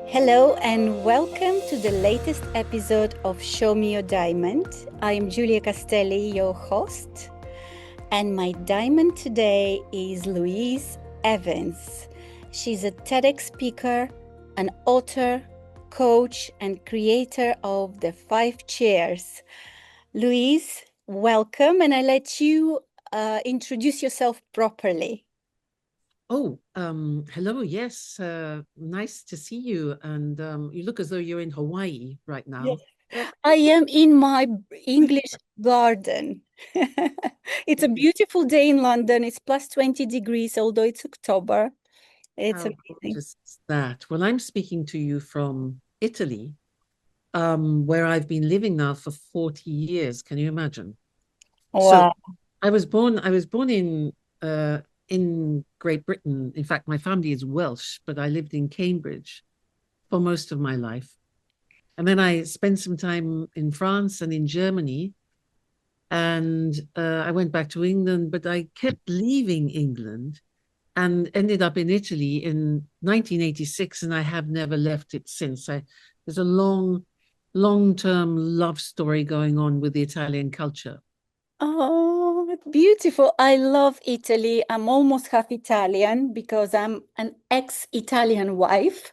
Hello and welcome to the latest episode of Show Me Your Diamond. I am Giulia Castelli, your host, and my diamond today is Louise Evans. She's a TEDx speaker, an author, coach, and creator of the 5 Chairs. Louise, welcome, and I let you introduce yourself properly. Hello. Yes, nice to see you. And you look as though you're in Hawaii right Yes. now. Yeah. I am in my English garden. It's a beautiful day in London. It's plus 20 degrees, although it's October. It's How amazing. gorgeous is that? Well, I'm speaking to you from Italy, where I've been living now for 40 years. Can you imagine? So Wow. I was born in Great Britain. In fact, my family is Welsh, but I lived in Cambridge for most of my life. And then I spent some time in France and in Germany. And I went back to England, but I kept leaving England and ended up in Italy in 1986, and I have never left it since. There's a long-term love story going on with the Italian culture. Oh, it's beautiful. I love Italy. I'm almost half Italian because I'm an ex-Italian wife.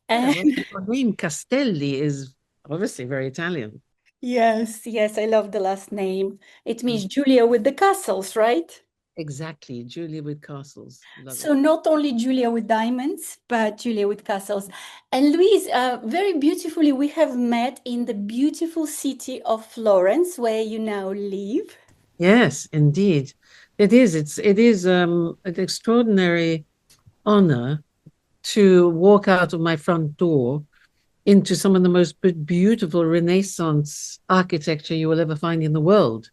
Yeah, And well, your name Castelli is obviously very Italian. yes, I love the last name. It Oh, means Julia with the castles, right? exactly, Julia with castles. Love it. So not only Julia with diamonds, but Julia with castles. And Louise, very beautifully, we have met in the beautiful city of Florence, where you now live. Yes, indeed. It is an extraordinary honor to walk out of my front door into some of the most beautiful Renaissance architecture you will ever find in the world.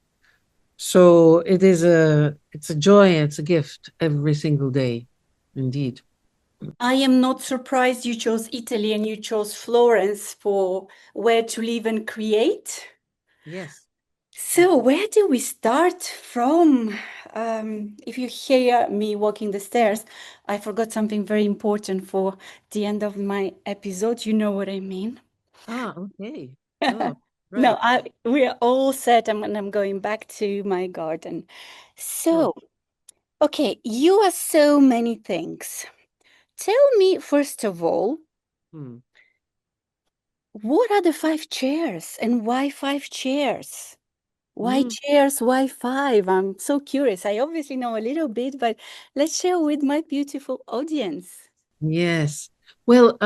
So it's a joy, it's a gift every single day, indeed. I am not surprised you chose Italy and you chose Florence for where to live and create. Yes. So, where do we start from? If you hear me walking the stairs, I forgot something very important for the end of my episode. You know what I mean? Okay. Oh, No, right. we are all set and I'm going back to my garden. Sure. So, okay, you are so many things. Tell me, first of all, Hmm. what are the 5 chairs and why 5 chairs? Why Mm, chairs? Why five? I'm so curious. I obviously know a little bit, but let's share with my beautiful audience. yes. Well,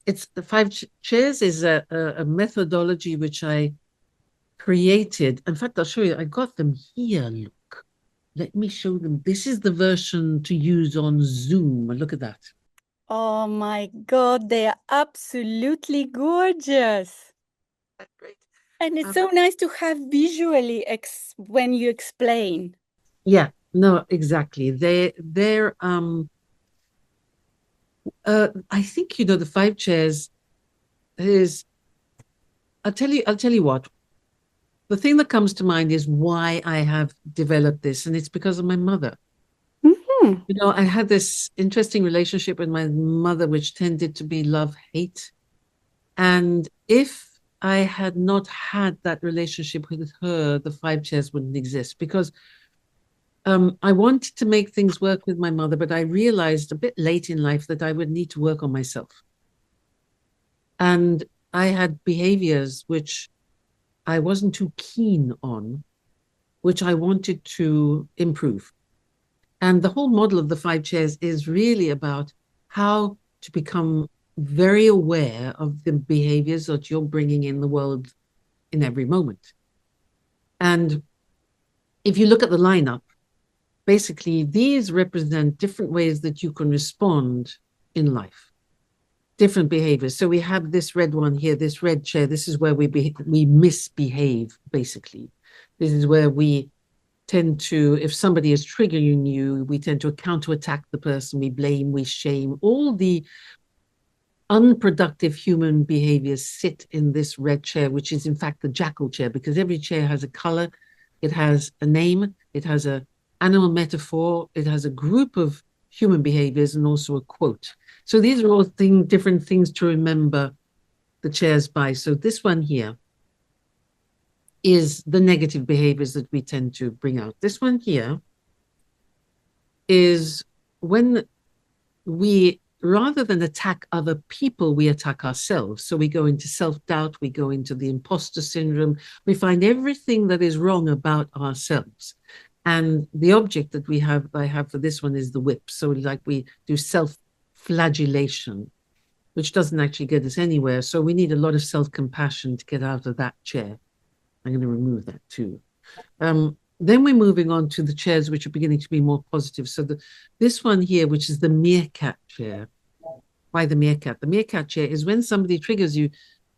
it's the chairs is a methodology which I created. In fact, I'll show you. I got them here. Look, let me show them. This is the version to use on Zoom. Look at that. Oh my God, they are absolutely gorgeous. Great. And it's Um, so nice to have visually when you explain. yeah, no, exactly. They're I think the 5 chairs is I'll tell you what. The thing that comes to mind is why I have developed this, and it's because of my mother. Mhm. I had this interesting relationship with my mother, which tended to be love-hate. And if I had not had that relationship with her, the 5 chairs wouldn't exist because I wanted to make things work with my mother, but I realized a bit late in life that I would need to work on myself. And I had behaviors which I wasn't too keen on, which I wanted to improve. And the whole model of the 5 chairs is really about how to become very aware of the behaviors that you're bringing in the world in every moment. And if you look at the lineup, basically these represent different ways that you can respond in life, different behaviors. So we have this red one here, this red chair. This is where we misbehave, basically. This is where we tend to, if somebody is triggering you, we tend to counterattack the person. We blame, we shame. All the unproductive human behaviors sit in this red chair, which is in fact the jackal chair, because every chair has a color, it has a name, it has a animal metaphor, it has a group of human behaviors and also a quote. So these are all different things to remember the chairs by. So this one here is the negative behaviors that we tend to bring out. This one here is when we, rather than attack other people, we attack ourselves. So we go into self-doubt, we go into the imposter syndrome, we find everything that is wrong about ourselves. And the object that I have for this one is the whip. So like we do self-flagellation, which doesn't actually get us anywhere. So we need a lot of self-compassion to get out of that chair. I'm going to remove that too. Then we're moving on to the chairs which are beginning to be more positive. So this one here, which is the meerkat chair. Why the meerkat? The meerkat chair is when somebody triggers you,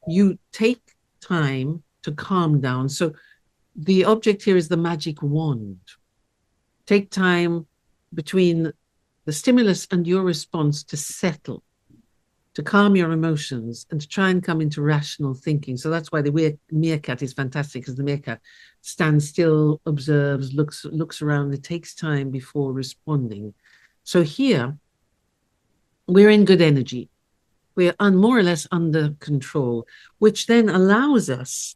you take time to calm down. So the object here is the magic wand. Take time between the stimulus and your response to settle, to calm your emotions and to try and come into rational thinking. So that's why the meerkat is fantastic, because the meerkat stands still, observes, looks around. It takes time before responding. So here, we're in good energy. We're more or less under control, which then allows us,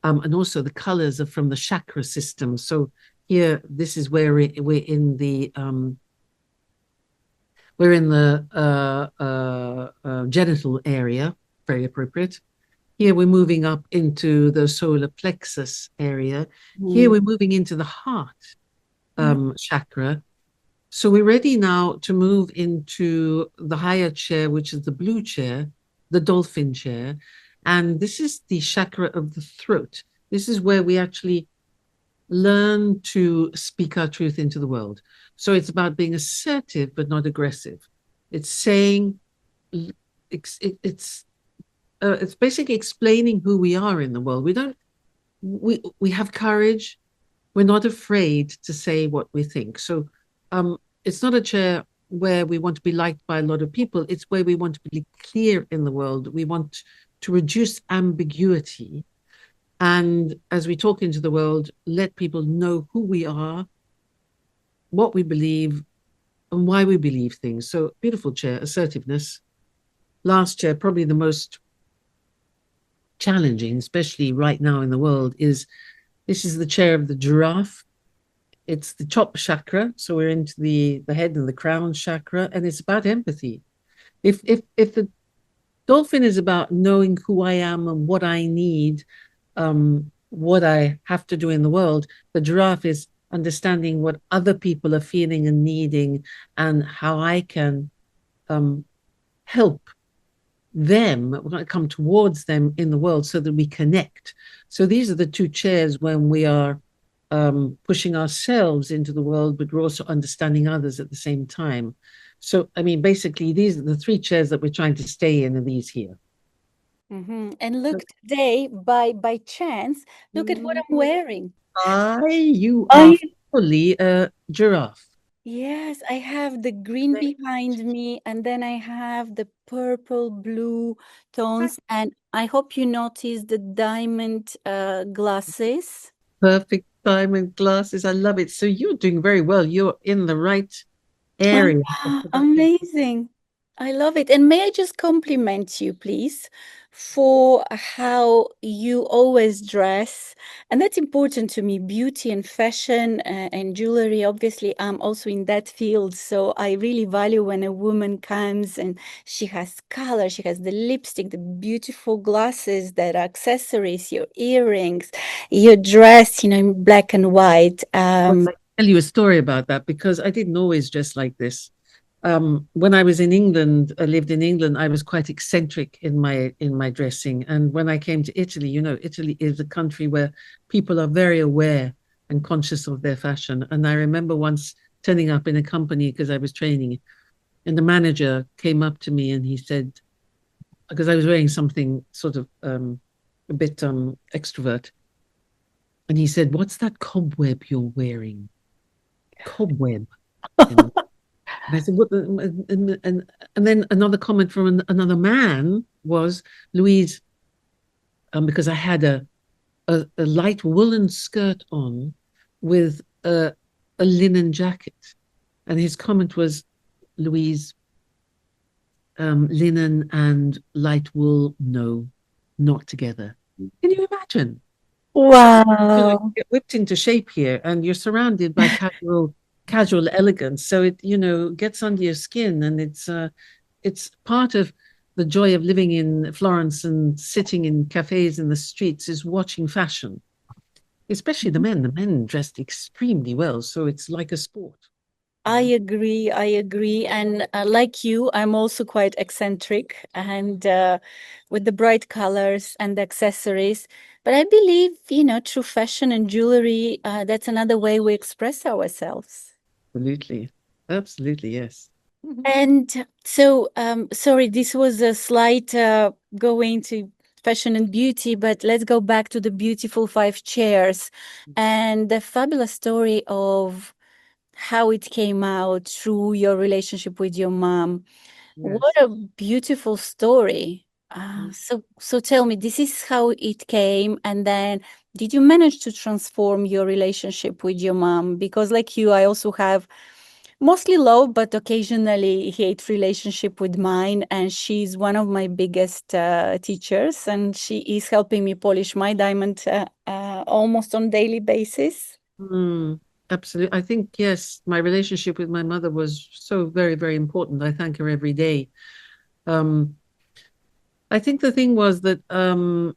and also the colors are from the chakra system. So here, this is where we're in the genital area, very appropriate. Here we're moving up into the solar plexus area. Here we're moving into the heart chakra. So we're ready now to move into the higher chair, which is the blue chair, the dolphin chair. And this is the chakra of the throat. This is where we actually learn to speak our truth into the world. So it's about being assertive, but not aggressive. It's saying, it's basically explaining who we are in the world. We have courage. We're not afraid to say what we think. So it's not a chair where we want to be liked by a lot of people. It's where we want to be clear in the world. We want to reduce ambiguity. And as we talk into the world, let people know who we are, what we believe, and why we believe things. So beautiful chair, assertiveness. Last chair, probably the most challenging, especially right now in the world, this is the chair of the giraffe. It's the top chakra. So we're into the head and the crown chakra, and it's about empathy. If the dolphin is about knowing who I am and what I need, what I have to do in the world, the giraffe is understanding what other people are feeling and needing, and how I can help them, come towards them in the world so that we connect. So these are the two chairs when we are pushing ourselves into the world, but we're also understanding others at the same time. So, I mean, basically, these are the three chairs that we're trying to stay in, and these here. And look, today, by chance, look at what I'm wearing. You are fully a giraffe. Yes, I have the green behind me, and then I have the purple blue tones, and I hope you notice the diamond glasses. Perfect diamond glasses. I love it. So you're doing very well. You're in the right area. Amazing. I love it. And may I just compliment you, please, for how you always dress. And that's important to me, beauty and fashion and jewelry. Obviously, I'm also in that field. So I really value when a woman comes and she has color, she has the lipstick, the beautiful glasses, that accessories, your earrings, your dress, in black and white. I'll tell you a story about that, because I didn't always dress like this. When I was in England, I lived in England, I was quite eccentric in my dressing. And when I came to Italy, Italy is a country where people are very aware and conscious of their fashion. And I remember once turning up in a company because I was training, and the manager came up to me and he said, because I was wearing something sort of a bit extrovert, and he said, "What's that cobweb you're wearing?" Cobweb. And I said, "What?" And then another comment from another man was, "Louise," because I had a light woolen skirt on with a linen jacket, and his comment was, Louise, linen and light wool, no, not together. Can you imagine? Wow. Get whipped into shape here, and you're surrounded by casual elegance. So it, gets under your skin, and it's part of the joy of living in Florence and sitting in cafes in the streets is watching fashion, especially the men. The men dressed extremely well, so it's like a sport. I agree. I agree. And like you, I'm also quite eccentric and with the bright colors and the accessories. But I believe, through fashion and jewelry, that's another way we express ourselves. Absolutely, absolutely, yes. And so, sorry, this was a slight going to fashion and beauty, but let's go back to the beautiful five chairs and the fabulous story of how it came out through your relationship with your mom. What Yes. a beautiful story. So tell me, this is how it came, and then did you manage to transform your relationship with your mom? Because like you, I also have mostly love, but occasionally hate relationship with mine, and she's one of my biggest teachers, and she is helping me polish my diamond almost on daily basis. Mm, absolutely. I think, yes, my relationship with my mother was so very, very important. I thank her every day. Um, I think the thing was that I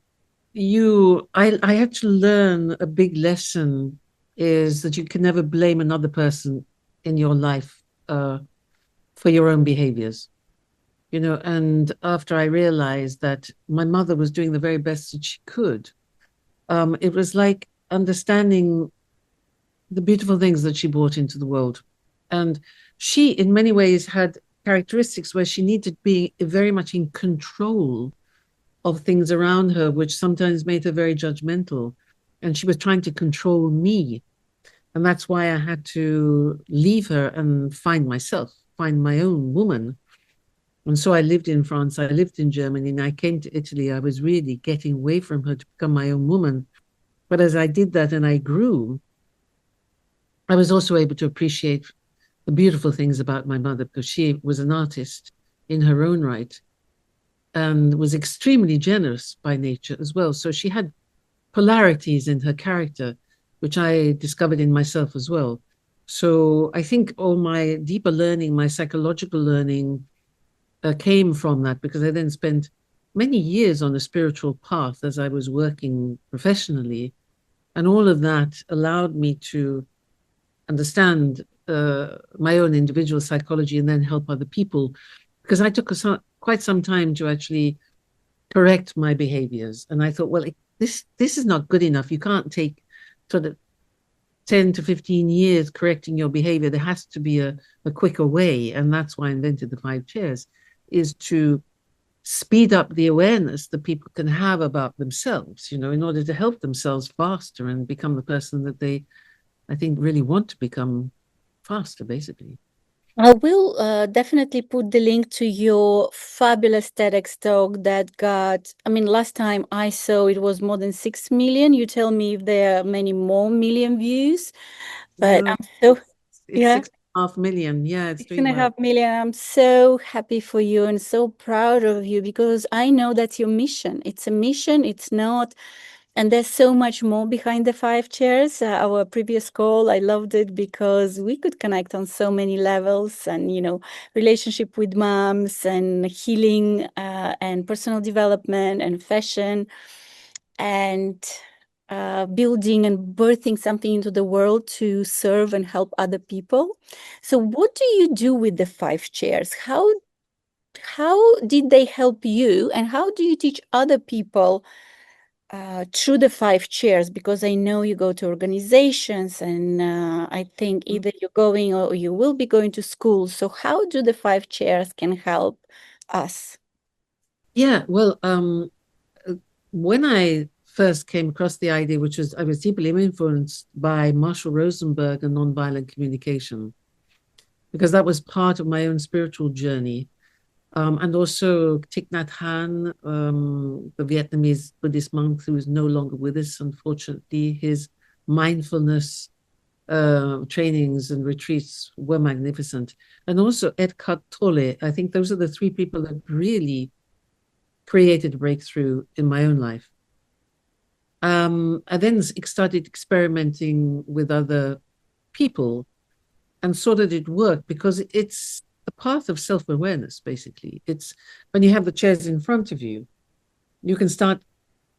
had to learn a big lesson is that you can never blame another person in your life for your own behaviors. And after I realized that my mother was doing the very best that she could, it was like understanding the beautiful things that she brought into the world. And she, in many ways, had characteristics where she needed to be very much in control of things around her, which sometimes made her very judgmental. And she was trying to control me. And that's why I had to leave her and find myself, find my own woman. And so I lived in France, I lived in Germany, and I came to Italy. I was really getting away from her to become my own woman. But as I did that and I grew, I was also able to appreciate the beautiful things about my mother because she was an artist in her own right and was extremely generous by nature as well. So she had polarities in her character, which I discovered in myself as well. So I think all my deeper learning, my psychological learning, came from that because I then spent many years on a spiritual path as I was working professionally. And all of that allowed me to understand my own individual psychology and then help other people because I took quite some time to actually correct my behaviors. And I thought, well, this is not good enough. You can't take sort of 10 to 15 years correcting your behavior. There has to be a quicker way. And that's why I invented the five chairs, is to speed up the awareness that people can have about themselves, in order to help themselves faster and become the person that they, I think, really want to become faster, basically. I will definitely put the link to your fabulous TEDx talk that got, I mean, last time I saw it was more than 6 million. You tell me if there are many more million views, but No, I'm so, it's yeah. 6.5 million. Yeah, it's Six and doing a well. half million. I'm so happy for you and so proud of you because I know that's your mission. It's a mission. It's not, and there's so much more behind the five chairs. Our previous call, I loved it because we could connect on so many levels and, relationship with moms and healing and personal development and fashion and building and birthing something into the world to serve and help other people. So, what do you do with the five chairs? How did they help you, and how do you teach other people through the five chairs? Because I know you go to organizations, and I think either you're going or you will be going to school. So, how do the five chairs can help us? Yeah, well, uh, when I first came across the idea, which was I was deeply influenced by Marshall Rosenberg and nonviolent communication, because that was part of my own spiritual journey. And also Thich Nhat Hanh, the Vietnamese Buddhist monk who is no longer with us, unfortunately, his mindfulness trainings and retreats were magnificent. And also Eckhart Tolle. I think those are the three people that really created a breakthrough in my own life. I then started experimenting with other people and saw that it worked because it's a path of self-awareness, basically. It's when you have the chairs in front of you, you can start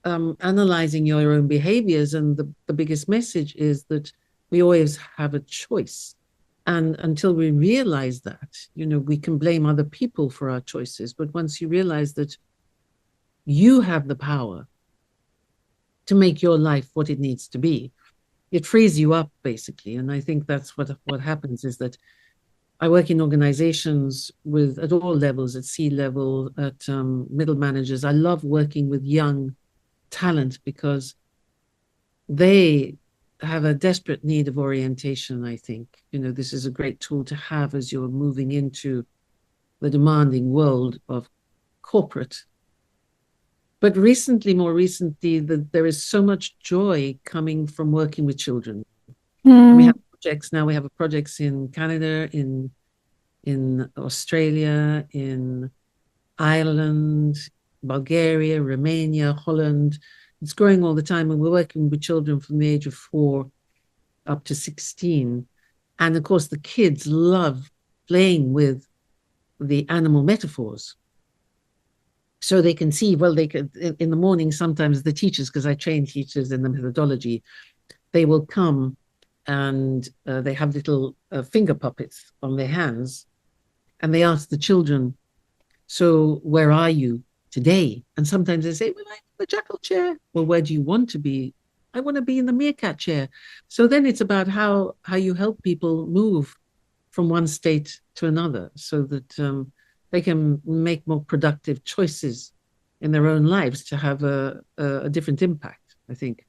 analyzing your own behaviors. And the biggest message is that we always have a choice. And until we realize that, we can blame other people for our choices. But once you realize that you have the power to make your life what it needs to be, it frees you up, basically. And I think that's what happens is that I work in organizations at all levels, at C-level, at middle managers. I love working with young talent because they have a desperate need of orientation, I think. This is a great tool to have as you're moving into the demanding world of corporate. But more recently, there is so much joy coming from working with children. And we have projects now. We have projects in Canada, in Australia, in Ireland, Bulgaria, Romania, Holland. It's growing all the time. And we're working with children from the age of 4 up to 16. And of course, the kids love playing with the animal metaphors. So they can see, they could, in the morning, sometimes the teachers, because I train teachers in the methodology, they will come and they have little finger puppets on their hands. And they ask the children, so where are you today? And sometimes they say, well, I'm in the jackal chair. Well, where do you want to be? I want to be in the meerkat chair. So then it's about how you help people move from one state to another so that they can make more productive choices in their own lives to have a different impact, I think.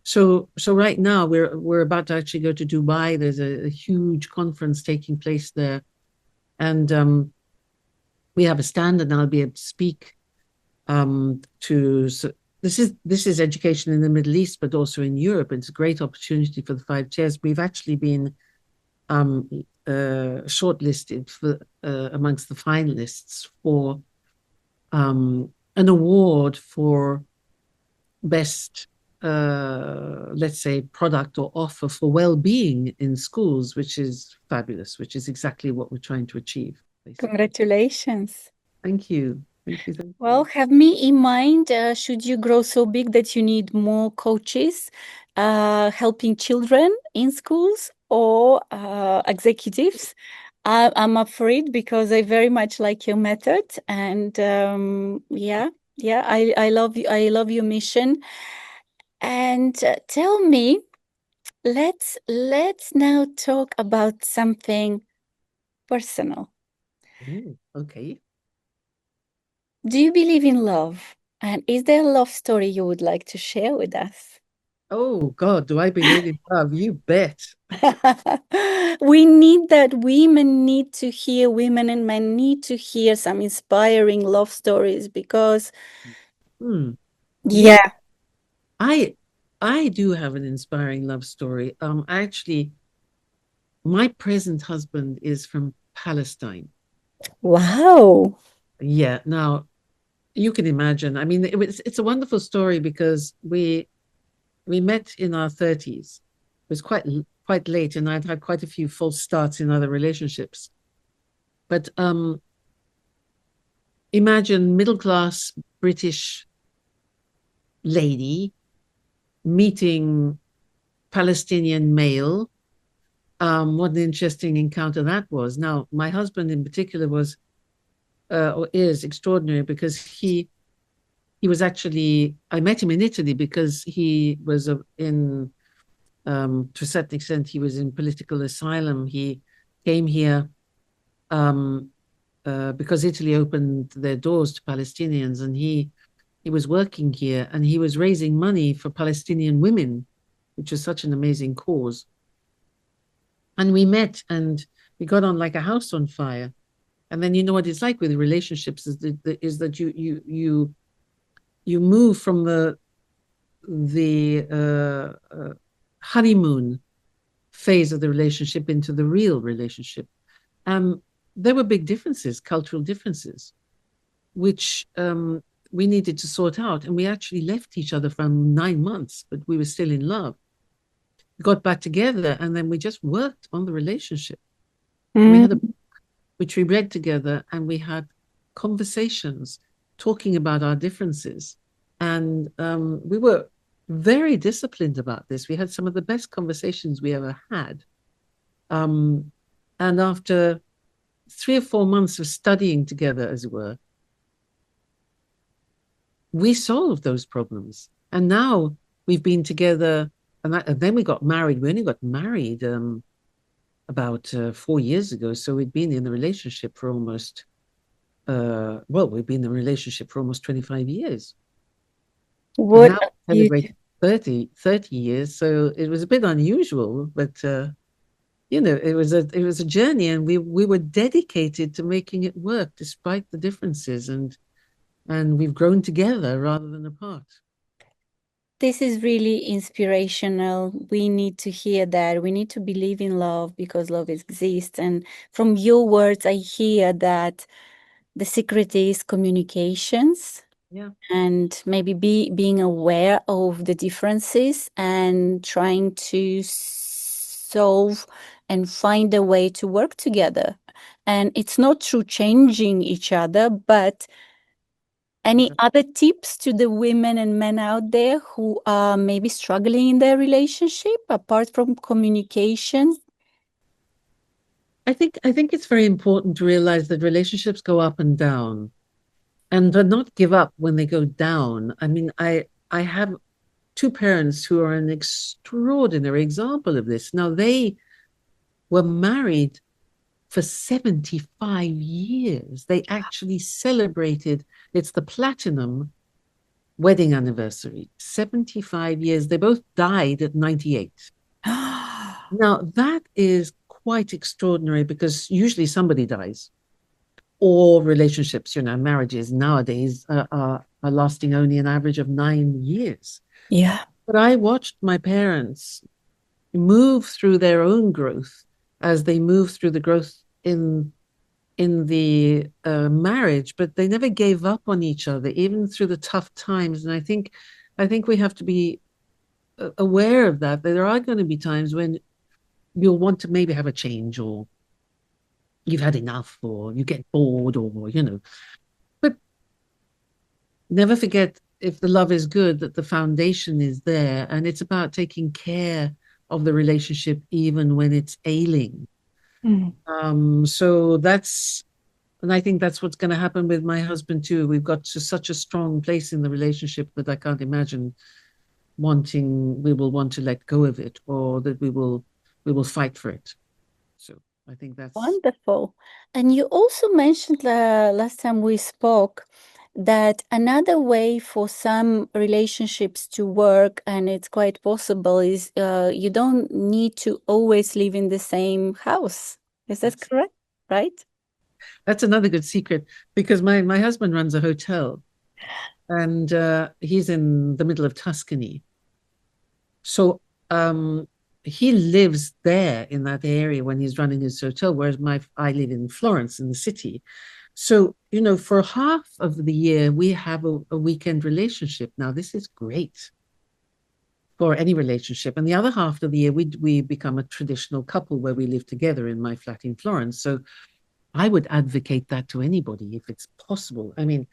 So right now we're about to actually go to Dubai. There's a huge conference taking place there. And we have a stand, and I'll be able to speak this is education in the Middle East, but also in Europe. It's a great opportunity for the 5 chairs. We've actually been shortlisted for amongst the finalists for an award for best, let's say, product or offer for well-being in schools, which is fabulous, which is exactly what we're trying to achieve. Basically. Congratulations. Thank you. Thank you. Well, have me in mind, should you grow so big that you need more coaches helping children in schools or executives. I'm afraid because I very much like your method, and I love your mission. And tell me, let's now talk about something personal. Okay. Do you believe in love? And is there a love story you would like to share with us? Oh, God, do I believe in love? You bet. We need that. Women need to hear, women and men need to hear some inspiring love stories because, yeah. I do have an inspiring love story. Actually, my present husband is from Palestine. Wow. Yeah. Now, you can imagine. I mean, it's a wonderful story because we met in our 30s. It was quite late, and I'd had quite a few false starts in other relationships. But imagine middle-class British lady meeting Palestinian male. What an interesting encounter that was. Now, my husband in particular was or is extraordinary because he was actually, I met him in Italy because he was to a certain extent, he was in political asylum. He came here because Italy opened their doors to Palestinians, and he was working here, and he was raising money for Palestinian women, which is such an amazing cause. And we met, and we got on like a house on fire. And then you know what it's like with relationships is that you move from the honeymoon phase of the relationship into the real relationship. Um, there were big differences, cultural differences, which we needed to sort out. And we actually left each other for 9 months, but we were still in love. Got back together, and then we just worked on the relationship. And we had a book which we read together, and we had conversations talking about our differences. And we were very disciplined about this. We had some of the best conversations we ever had. And after 3 or 4 months of studying together, as it were, we solved those problems. And now we've been together, and then we got married. We only got married about 4 years ago. So we'd been in the relationship for almost, we've been in a relationship for almost 25 years. And What now a we beauty. celebrate 30 years. So it was a bit unusual, but it was a journey, and we were dedicated to making it work despite the differences, and we've grown together rather than apart. This is really inspirational. We need to hear that. We need to believe in love because love exists. And from your words, I hear that the secret is communications Yeah. and maybe being aware of the differences and trying to solve and find a way to work together. And it's not through changing each other, but any other tips to the women and men out there who are maybe struggling in their relationship apart from communication? I think it's very important to realize that relationships go up and down, and to not give up when they go down. I mean, I have two parents who are an extraordinary example of this. Now, they were married for 75 years. They actually celebrated, it's the platinum wedding anniversary, 75 years. They both died at 98. Now, that is quite extraordinary because usually somebody dies, or relationships, marriages nowadays are lasting only an average of 9 years. Yeah. But I watched my parents move through their own growth as they move through the growth in the marriage, but they never gave up on each other, even through the tough times. And I think we have to be aware of that. That there are going to be times when you'll want to maybe have a change, or you've had enough, or you get bored, or. But never forget, if the love is good, that the foundation is there, and it's about taking care of the relationship even when it's ailing. So and I think that's what's going to happen with my husband too. We've got to such a strong place in the relationship that I can't imagine we will want to let go of it, or that we will fight for it. So I think that's Wonderful. And you also mentioned last time we spoke that another way for some relationships to work, and it's quite possible, is you don't need to always live in the same house. Is that that's correct? Right? that's another good secret, because my husband runs a hotel, and he's in the middle of Tuscany. So he lives there in that area when he's running his hotel, whereas I live in Florence in the city. So, for half of the year, we have a weekend relationship. Now, this is great for any relationship. And the other half of the year, we become a traditional couple where we live together in my flat in Florence. So I would advocate that to anybody if it's possible. I mean,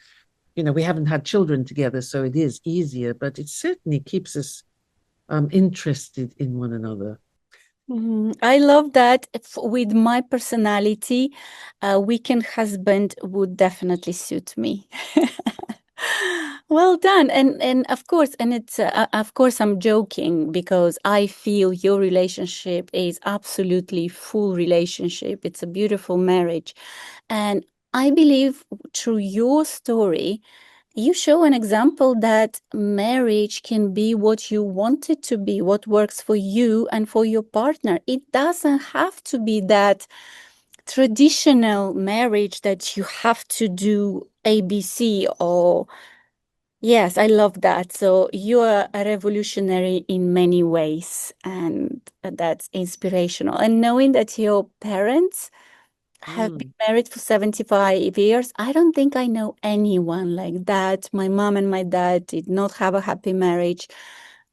we haven't had children together, so it is easier, but it certainly keeps us interested in one another. I love that. With my personality, a weekend husband would definitely suit me. Well done. And of course, and it's of course I'm joking because I feel your relationship is absolutely full relationship. It's a beautiful marriage. And I believe through your story, you show an example that marriage can be what you want it to be, what works for you and for your partner. It doesn't have to be that traditional marriage that you have to do ABC, or Yes, I love that. So you are a revolutionary in many ways, and that's inspirational. And knowing that your parents have been Mm, married for 75 years, I don't think I know anyone like that. My mom and my dad did not have a happy marriage.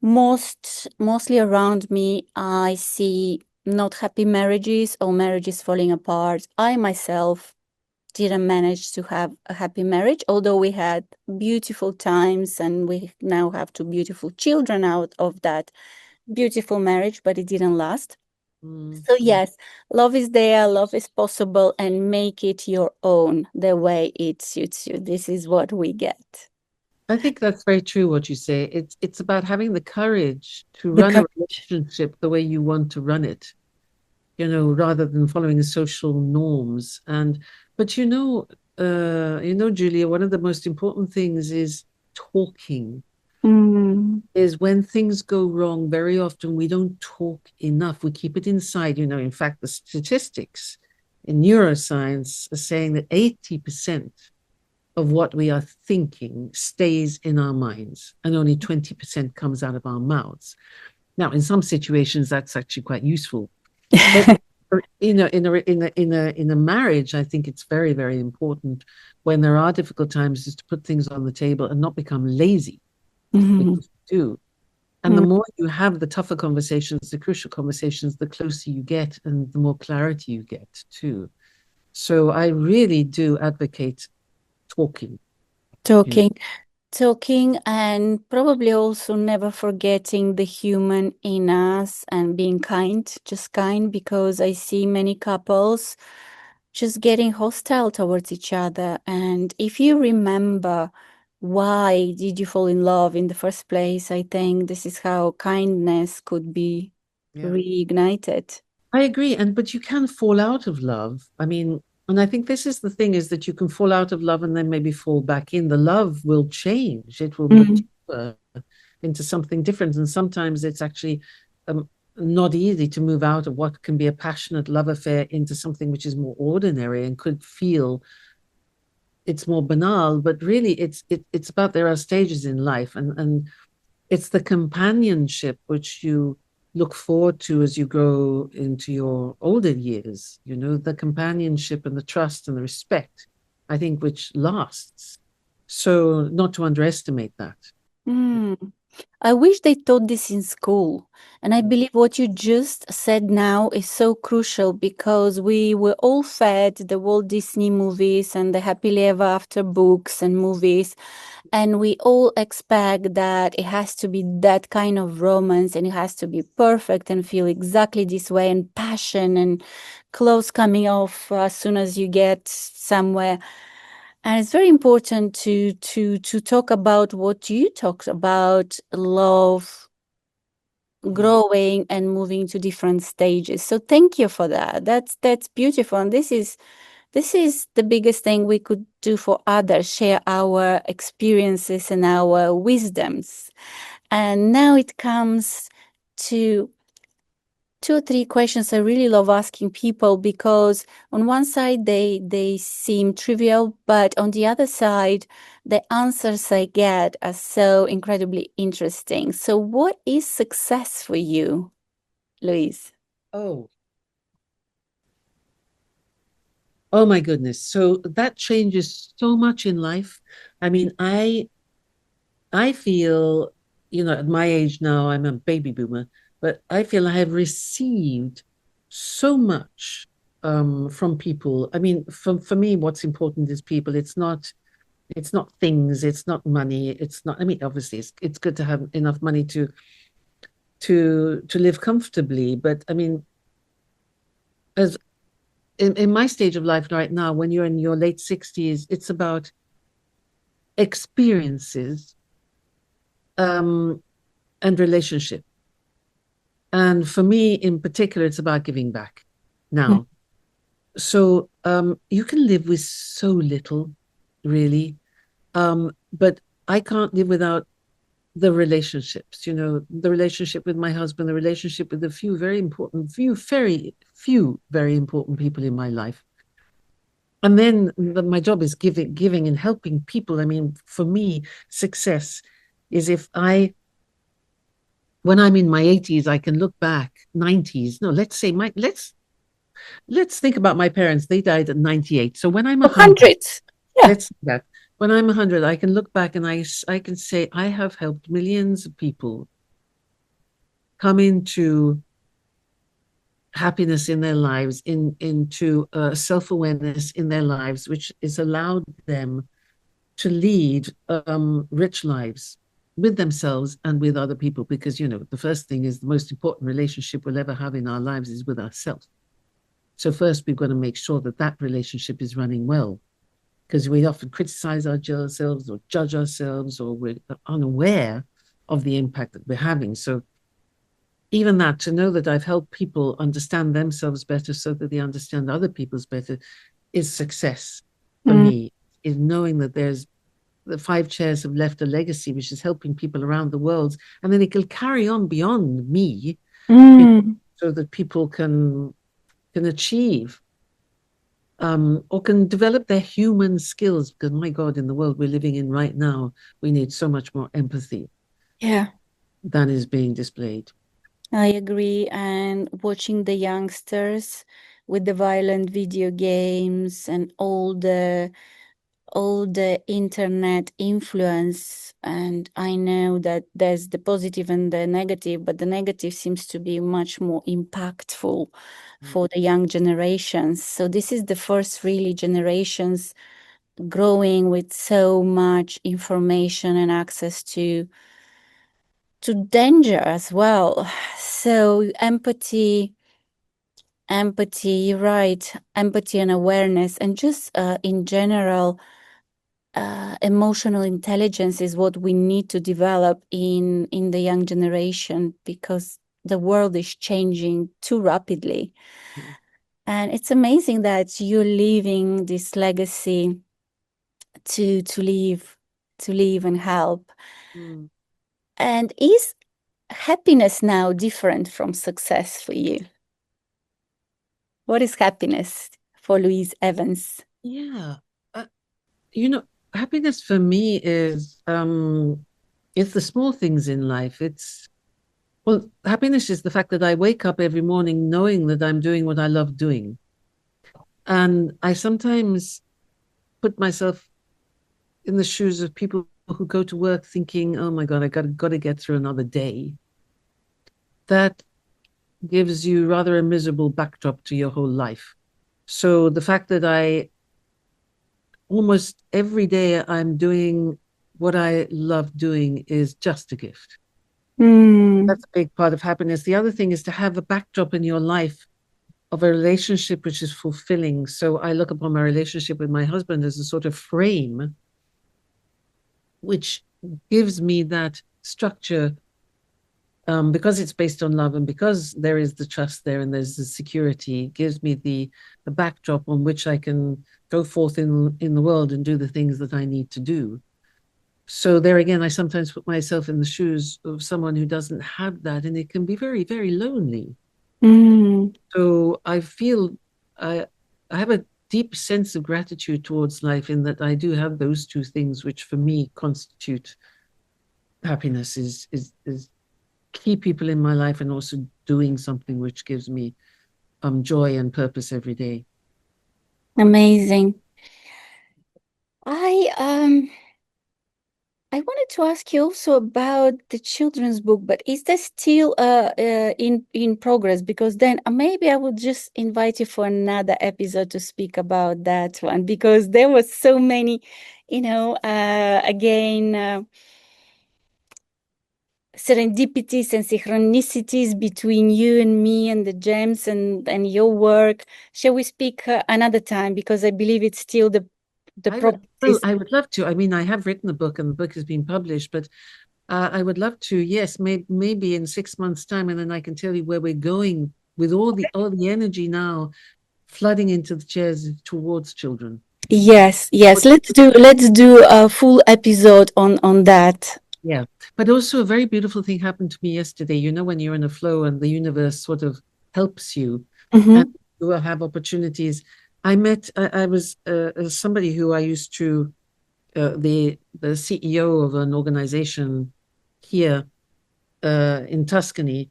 Mostly around me, I see not happy marriages or marriages falling apart. I myself didn't manage to have a happy marriage, although we had beautiful times and we now have two beautiful children out of that beautiful marriage, but it didn't last. So, yeah. yes, love is there, love is possible, and make it your own the way it suits you. This is what we get. I think that's very true what you say. It's about having the courage to The run a courage. relationship the way you want to run it, rather than following social norms. But Julia, one of the most important things is talking. Mm, Is when things go wrong, very often we don't talk enough. We keep it inside. In fact, the statistics in neuroscience are saying that 80% of what we are thinking stays in our minds and only 20% comes out of our mouths. Now, in some situations, that's actually quite useful. But in a marriage, I think it's very, very important when there are difficult times is to put things on the table and not become lazy, mhm, because you do. And the mm. more you have the tougher conversations, the crucial conversations, the closer you get and the more clarity you get too. So I really do advocate talking, you know. Talking. Talking and probably also never forgetting the human in us and being kind, just kind, because I see many couples just getting hostile towards each other. And if you remember why did you fall in love in the first place, I think this is how kindness could be Yeah. reignited. I agree. But you can fall out of love. I mean, and I think this is the thing is that you can fall out of love and then maybe fall back in. The love will change. It will Mm. mature into something different. And sometimes it's actually not easy to move out of what can be a passionate love affair into something which is more ordinary and could feel it's more banal, but really it's about there are stages in life, and it's the companionship which you look forward to as you grow into your older years, the companionship and the trust and the respect, I think, which lasts. So not to underestimate that. Mm. I wish they taught this in school. And I believe what you just said now is so crucial because we were all fed the Walt Disney movies and the happily ever after books and movies. And we all expect that it has to be that kind of romance and it has to be perfect and feel exactly this way and passion and clothes coming off as soon as you get somewhere. And it's very important to talk about what you talked about, love, Yeah. growing and moving to different stages. So thank you for that. That's beautiful. And this is the biggest thing we could do for others, share our experiences and our wisdoms. And now it comes to two or three questions I really love asking people because on one side they seem trivial, but on the other side, the answers I get are so incredibly interesting. So, what is success for you, Louise? Oh, oh my goodness. So that changes so much in life. I mean, I feel, at my age now, I'm a baby boomer, but I feel I have received so much from people. I mean, for me, what's important is people. It's not things, it's not money, it's not. I mean, obviously, it's good to have enough money to live comfortably, but I mean, as in my stage of life right now, when you're in your late 60s, it's about experiences um, and relationship. And for me in particular, it's about giving back now. So you can live with so little, really. But I can't live without the relationships, the relationship with my husband, the relationship with a few very important, very important people in my life. And then my job is giving and helping people. I mean, for me, success is if when I'm in my 80s, I can look back, 90s. No, let's say let's think about my parents. They died at 98. So when I'm 100, 100. Yeah. let's do that. When I'm 100, I can look back and I can say I have helped millions of people come into happiness in their lives, into self-awareness in their lives, which has allowed them to lead rich lives with themselves and with other people. Because, the first thing is the most important relationship we'll ever have in our lives is with ourselves. So first, we've got to make sure that that relationship is running well, because we often criticize ourselves or judge ourselves, or we're unaware of the impact that we're having. So even that, to know that I've helped people understand themselves better so that they understand other people's better, is success for me, is knowing that the 5 chairs have left a legacy which is helping people around the world, and then it will carry on beyond me, so that people can achieve or can develop their human skills, because my God, in the world we're living in right now, we need so much more empathy than is being displayed. I agree. And watching the youngsters with the violent video games and all the internet influence, and I know that there's the positive and the negative, but the negative seems to be much more impactful for the young generations. So this is the first really generations growing with so much information and access to danger as well. So empathy, you're right, empathy and awareness, and just in general, emotional intelligence is what we need to develop in the young generation, because the world is changing too rapidly. And it's amazing that you're leaving this legacy to live and help. And is happiness now different from success for you? What is happiness for Louise Evans? Yeah. Happiness for me is it's the small things in life. Happiness is the fact that I wake up every morning knowing that I'm doing what I love doing. And I sometimes put myself in the shoes of people who go to work thinking, oh my God, I got to get through another day. That gives you rather a miserable backdrop to your whole life. So the fact that almost every day I'm doing what I love doing is just a gift. That's a big part of happiness. The other thing is to have a backdrop in your life of a relationship which is fulfilling. So I look upon my relationship with my husband as a sort of frame which gives me that structure, because it's based on love and because there is the trust there and there's the security, gives me the backdrop on which I can go forth in the world and do the things that I need to do. So there again, I sometimes put myself in the shoes of someone who doesn't have that, and it can be very, very lonely. So I feel I have a deep sense of gratitude towards life in that I do have those two things, which for me constitute happiness, is key people in my life and also doing something which gives me joy and purpose every day. Amazing. I wanted to ask you also about the children's book, but is that still in progress? Because then maybe I would just invite you for another episode to speak about that one, because there was so many, again, serendipities and synchronicities between you and me and the gems and your work. Shall we speak another time? Because I believe it's still the I would love to. I mean, I have written the book and the book has been published, but I would love to, yes, maybe in 6 months' time, and then I can tell you where we're going with all the energy now flooding into the chairs towards children. Yes. Let's do a full episode on that. Yeah. But also a very beautiful thing happened to me yesterday. You know, when you're in a flow and the universe sort of helps you and you will have opportunities. I was somebody who I used to, the CEO of an organization here in Tuscany,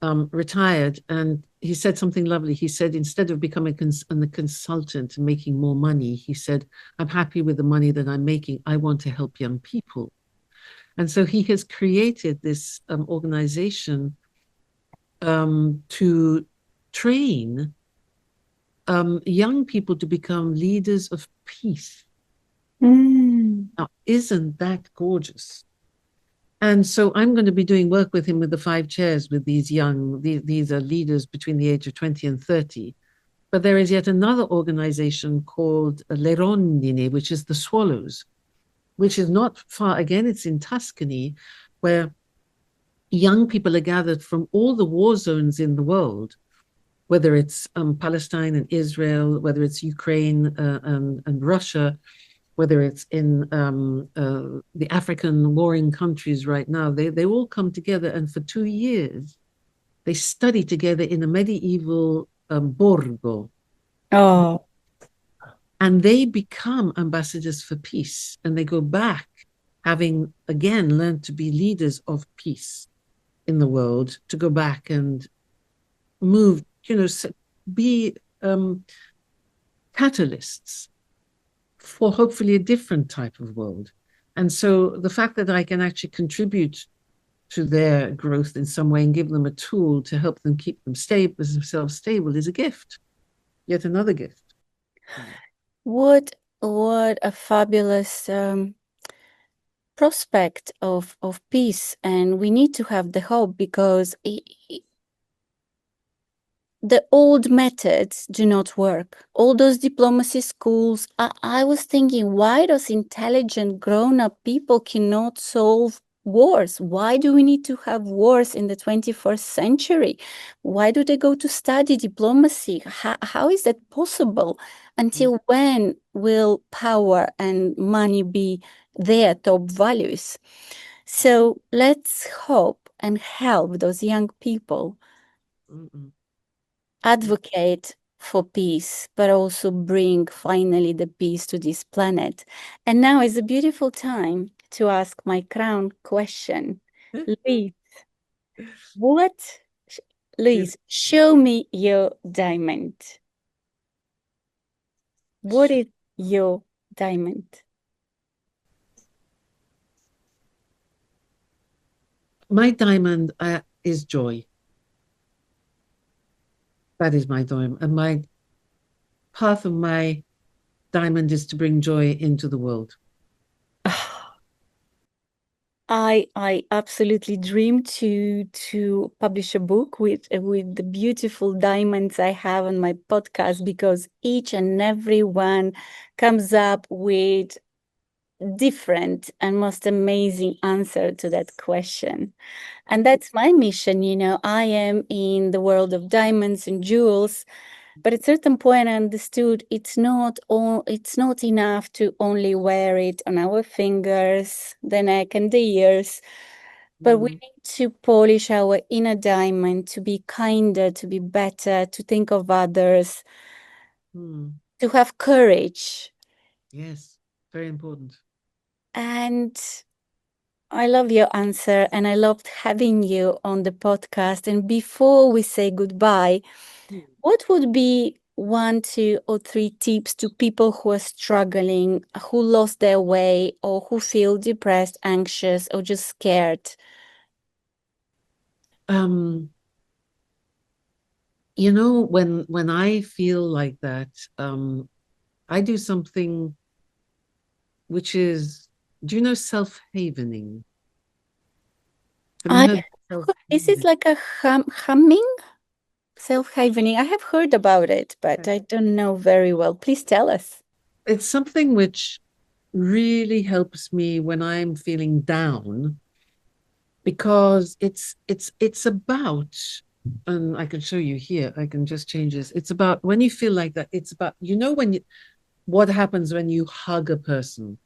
retired, and he said something lovely. He said, instead of becoming a consultant and making more money, he said, I'm happy with the money that I'm making. I want to help young people. And so he has created this organization to train young people to become leaders of peace. Mm. Now, isn't that gorgeous? And so I'm going to be doing work with him with the five chairs with these young, these are leaders between the age of 20 and 30. But there is yet another organization called Le Rondine, which is the Swallows, which is not far. Again, it's in Tuscany, where young people are gathered from all the war zones in the world, whether it's Palestine and Israel, whether it's Ukraine and Russia, whether it's in the African warring countries right now. They all come together, and for 2 years, they study together in a medieval borgo. Oh, And they become ambassadors for peace, and they go back having again learned to be leaders of peace in the world, to go back and move, be catalysts for hopefully a different type of world. And so the fact that I can actually contribute to their growth in some way and give them a tool to help them keep themselves stable is a gift, yet another gift. what a fabulous prospect of peace, and we need to have the hope because the old methods do not work. All those diplomacy schools, I was thinking, why those intelligent grown-up people cannot solve wars? Why do we need to have wars in the 21st century? Why do they go to study diplomacy? How is that possible? Until when will power and money be their top values? So let's hope and help those young people advocate for peace, but also bring finally the peace to this planet. And now is a beautiful time to ask my crown question. Louise, what, Louise, show me your diamond. What is your diamond? My diamond is joy. That is my diamond. And my path of my diamond is to bring joy into the world. I absolutely dream to publish a book with the beautiful diamonds I have on my podcast, because each and every one comes up with different and most amazing answer to that question. And that's my mission. I am in the world of diamonds and jewels, but at a certain point I understood it's not enough to only wear it on our fingers, the neck and the ears, but we need to polish our inner diamond to be kinder, to be better, to think of others, to have courage. Yes, very important. And I love your answer, and I loved having you on the podcast. And before we say goodbye, what would be 1, 2, or 3 tips to people who are struggling, who lost their way, or who feel depressed, anxious, or just scared? When I feel like that, I do something which is, do you know self-havening? Have you heard of Is it like a humming? Self-havening. I have heard about it, but I don't know very well. Please tell us. It's something which really helps me when I'm feeling down, because it's about, and I can show you here, I can just change this. It's about when you feel like that, it's about, what happens when you hug a person.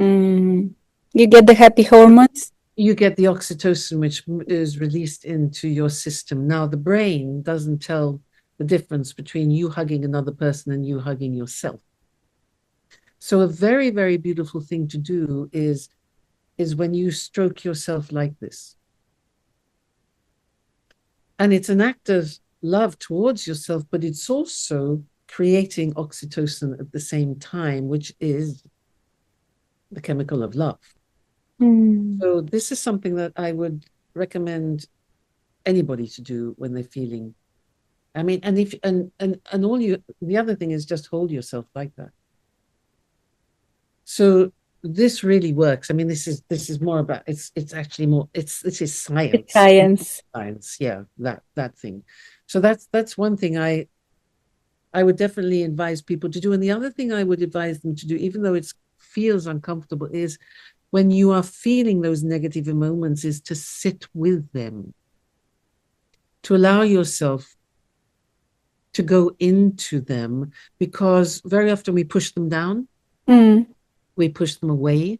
You get the happy hormones? You get the oxytocin, which is released into your system. Now, the brain doesn't tell the difference between you hugging another person and you hugging yourself. So a very, very beautiful thing to do is when you stroke yourself like this. And it's an act of love towards yourself, but it's also creating oxytocin at the same time, which is the chemical of love. Mm. So this is something that I would recommend anybody to do when they're feeling. I mean, and if and all you the other thing is just hold yourself like that. So this really works. I mean, this is more about it's actually more this is It's science. science. Science, yeah, that thing. So that's one thing I would definitely advise people to do. And the other thing I would advise them to do, even though it feels uncomfortable, is when you are feeling those negative moments, is to sit with them, to allow yourself to go into them, because very often we push them down, Mm. we push them away.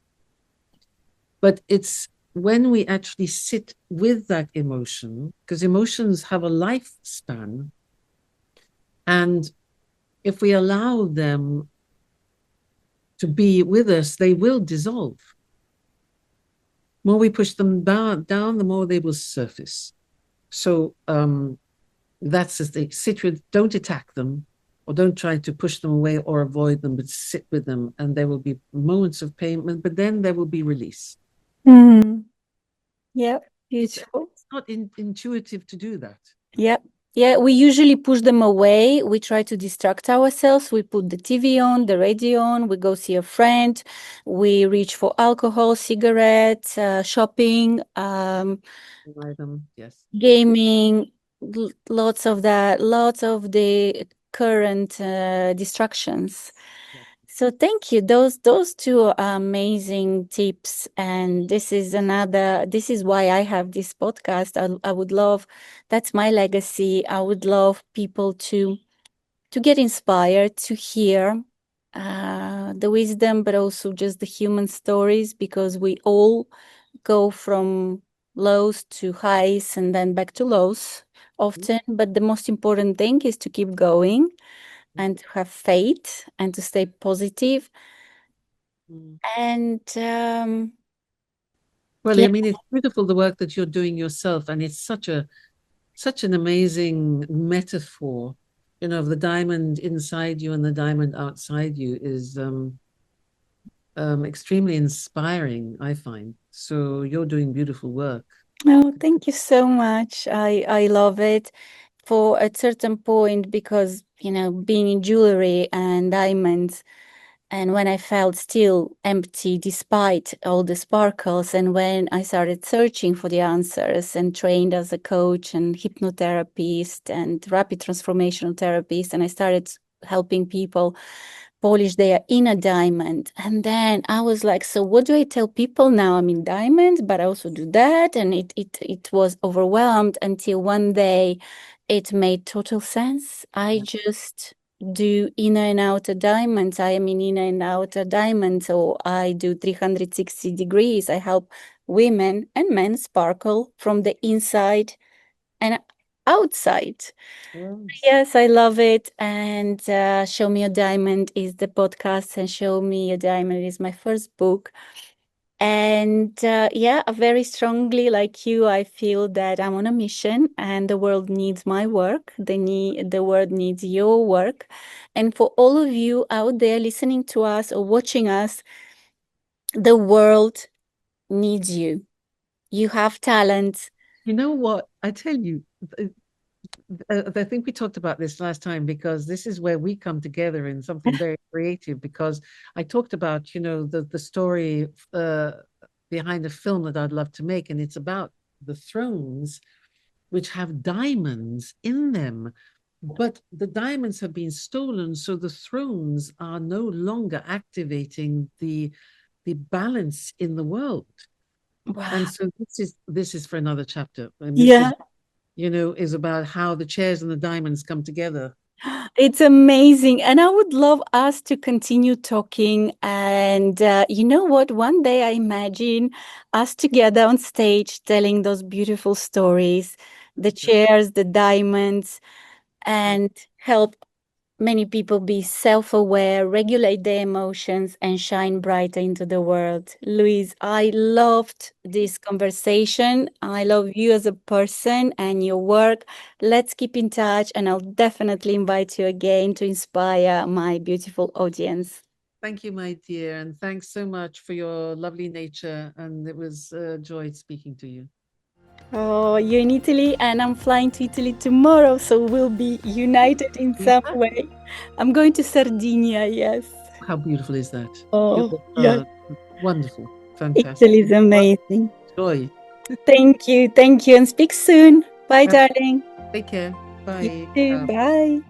But it's when we actually sit with that emotion, because emotions have a lifespan, and if we allow them to be with us, they will dissolve. The more we push them down, the more they will surface. So that's the thing. Sit with, don't attack them, or don't try to push them away or avoid them, but sit with them, and there will be moments of pain, but then there will be release. Mm. Yeah, beautiful. It's not intuitive to do that. Yeah. Yeah, we usually push them away. We try to distract ourselves. We put the TV on, the radio on, we go see a friend, we reach for alcohol, cigarettes, shopping, Yes. gaming, lots of that, lots of the current distractions. Yes. So thank you. Those two are amazing tips. And this is why I have this podcast. I would love, that's my legacy. I would love people to get inspired, to hear the wisdom, but also just the human stories, because we all go from lows to highs and then back to lows often. But the most important thing is to keep going and to have faith and to stay positive. Mm. And Well, yeah, I mean, it's beautiful the work that you're doing yourself, and it's such an amazing metaphor. You know, of the diamond inside you and the diamond outside you is extremely inspiring, I find. So you're doing beautiful work. oh, thank you so much. I love it for a certain point, because being in jewelry and diamonds, and when I felt still empty despite all the sparkles, and when I started searching for the answers and trained as a coach and hypnotherapist and rapid transformational therapist, and I started helping people polish their inner diamond. And then I was like, so what do I tell people now? I'm in diamonds, but I also do that. And it was overwhelmed until one day it made total sense. I Yeah. just do inner and outer diamonds. I am in inner and outer diamonds. So I do 360 degrees. I help women and men sparkle from the inside and outside. Yes. Yes, I love it. And Show Me a Diamond is the podcast, and Show Me a Diamond is my first book. And yeah, very strongly, like you, I feel that I'm on a mission and the world needs my work. The world needs your work. And for all of you out there listening to us or watching us, the world needs you. You have talent. You know what? I tell you, I think we talked about this last time, because this is where we come together in something very creative. Because I talked about, the story behind a film that I'd love to make, and it's about the thrones which have diamonds in them. But the diamonds have been stolen, so the thrones are no longer activating the balance in the world. And Wow. so this is for another chapter. And this Yeah. is about how the chairs and the diamonds come together. It's amazing. And I would love us to continue talking. And you know what? One day I imagine us together on stage telling those beautiful stories, the chairs, the diamonds. and help many people be self-aware, regulate their emotions, and shine brighter into the world. Louise, I loved this conversation. I love you as a person and your work. Let's keep in touch, and I'll definitely invite you again to inspire my beautiful audience. Thank you, my dear, and thanks so much for your lovely nature. And it was a joy speaking to you. Oh, you're in Italy, and I'm flying to Italy tomorrow, so we'll be united in some way. I'm going to Sardinia, yes. How beautiful is that? Oh, You're, yes. wonderful, fantastic. Italy is amazing. Joy. Thank you, and speak soon. Bye, darling. Take care. You Bye. too. Bye.